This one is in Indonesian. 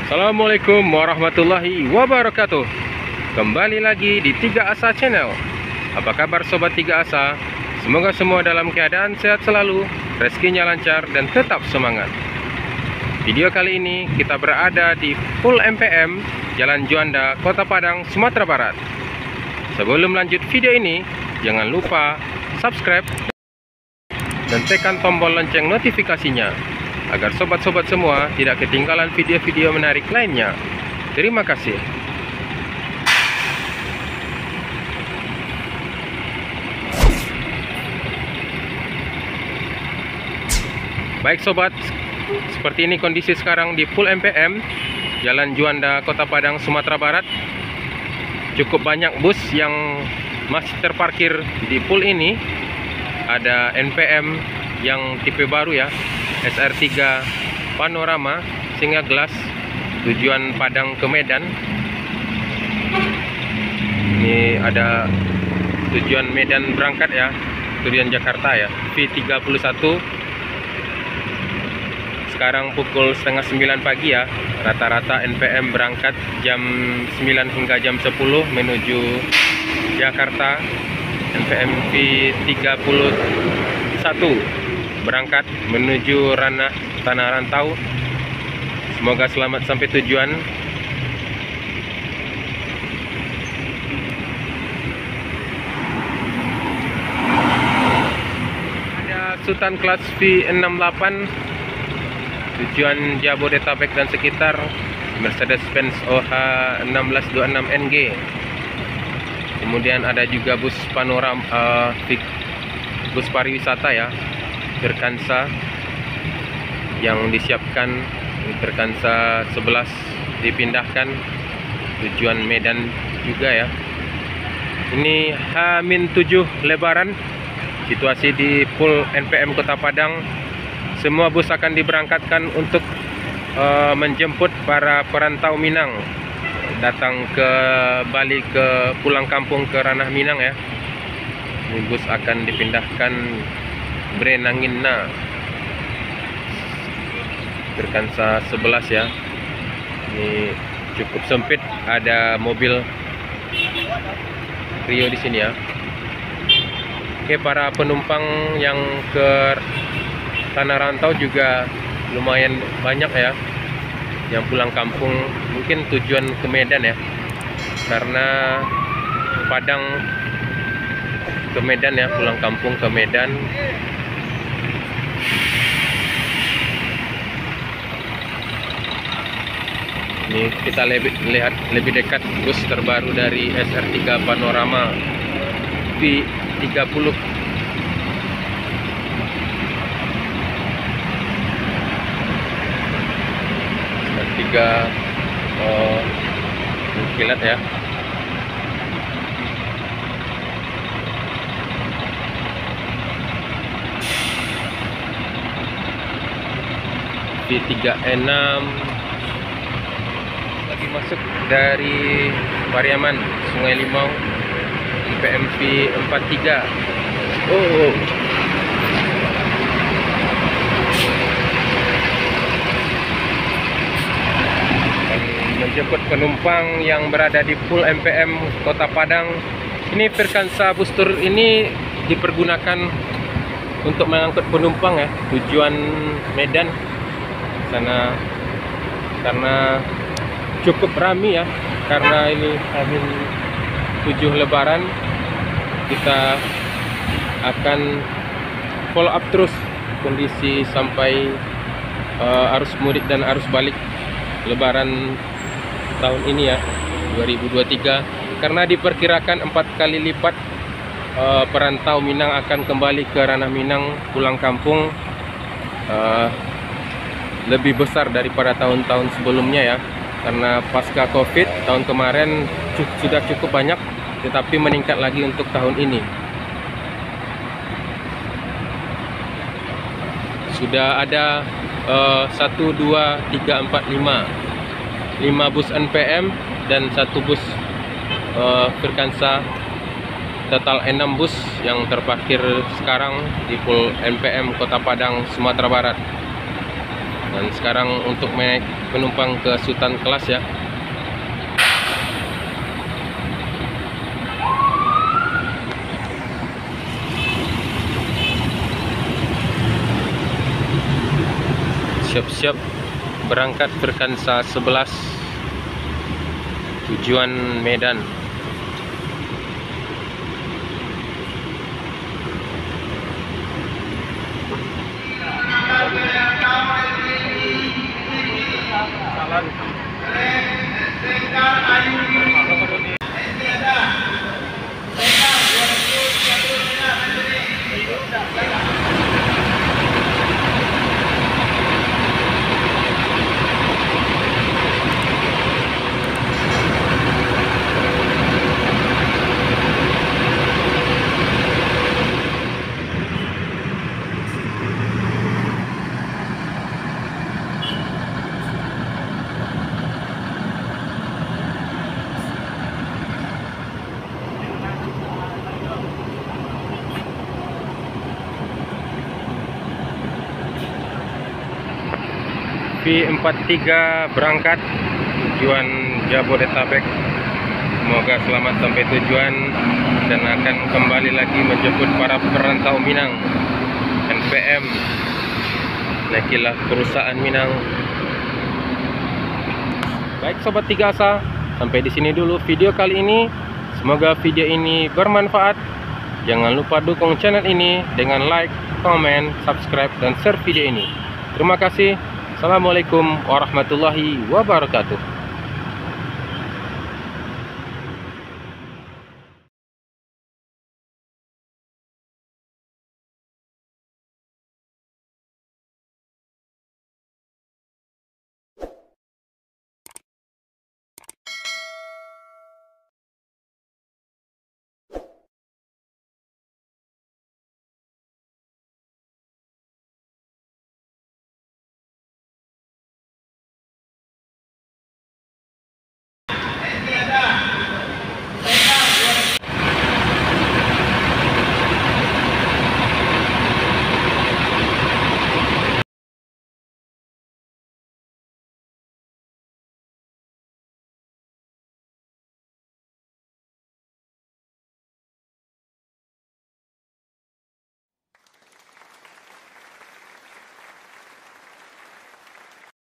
Assalamualaikum warahmatullahi wabarakatuh. Kembali lagi di 3 Asa Channel. Apa kabar sobat 3 Asa? Semoga semua dalam keadaan sehat selalu, rezekinya lancar dan tetap semangat. Video kali ini kita berada di Full MPM Jalan Juanda, Kota Padang, Sumatera Barat. Sebelum lanjut video ini, jangan lupa subscribe dan tekan tombol lonceng notifikasinya agar sobat-sobat semua tidak ketinggalan video-video menarik lainnya. Terima kasih. Baik sobat, seperti ini kondisi sekarang di Full MPM Jalan Juanda, Kota Padang, Sumatera Barat. Cukup banyak bus yang masih terparkir di full ini. Ada NPM yang tipe baru ya, SR3 Panorama Singa Glass, tujuan Padang ke Medan. Ini ada tujuan Medan berangkat ya, tujuan Jakarta ya, V31. Sekarang pukul setengah 9 pagi ya. Rata-rata NPM berangkat jam 9 hingga jam 10 menuju Jakarta. NPM V31 berangkat menuju ranah Tanah Rantau. Semoga selamat sampai tujuan. Ada Sultan kelas V68 tujuan Jabodetabek dan sekitar, Mercedes-Benz OH 1626 NG. Kemudian ada juga bus panorama, bus pariwisata ya, Firkansa yang disiapkan. Firkansa 11 dipindahkan tujuan Medan juga ya. Ini H-7 Lebaran, situasi di Full NPM Kota Padang. Semua bus akan diberangkatkan untuk menjemput para perantau Minang datang ke Bali, ke pulang kampung ke ranah Minang ya. Ini bus akan dipindahkan Brenangina, Firkansa 11 ya. Ini cukup sempit, ada mobil Rio di sini ya. Oke, para penumpang yang ke Tanah Rantau juga lumayan banyak ya, yang pulang kampung, mungkin tujuan ke Medan ya, karena Padang ke Medan ya, pulang kampung ke Medan. Ini kita lihat lebih dekat bus terbaru dari SR3 Panorama V30. SR3 kilat ya. V36 lagi masuk dari Pariaman, Sungai Limau, NPM V43. Menjemput penumpang yang berada di Full MPM Kota Padang. Ini Firkansa bus tour ini dipergunakan untuk mengangkut penumpang ya, tujuan Medan sana, karena cukup ramai ya, karena ini H-7 Lebaran. Kita akan follow up terus kondisi sampai arus mudik dan arus balik Lebaran tahun ini ya, 2023, karena diperkirakan 4 kali lipat perantau Minang akan kembali ke ranah Minang pulang kampung, lebih besar daripada tahun-tahun sebelumnya ya, karena pasca Covid tahun kemarin sudah cukup banyak, tetapi meningkat lagi untuk tahun ini. Sudah ada 1, 2, 3, 4, 5 bus NPM dan 1 bus Firkansa. Total 6 bus yang terparkir sekarang di Full NPM Kota Padang, Sumatera Barat. Dan sekarang untuk naik penumpang ke Sultan Kelas ya. Siap-siap berangkat Firkansa 11 tujuan Medan. V43 berangkat tujuan Jabodetabek. Semoga selamat sampai tujuan dan akan kembali lagi menjemput para perantau Minang. NPM, naikilah perusahaan Minang. Baik sobat Tiga Asa, sampai di sini dulu video kali ini. Semoga video ini bermanfaat. Jangan lupa dukung channel ini dengan like, komen, subscribe, dan share video ini. Terima kasih. Assalamualaikum warahmatullahi wabarakatuh.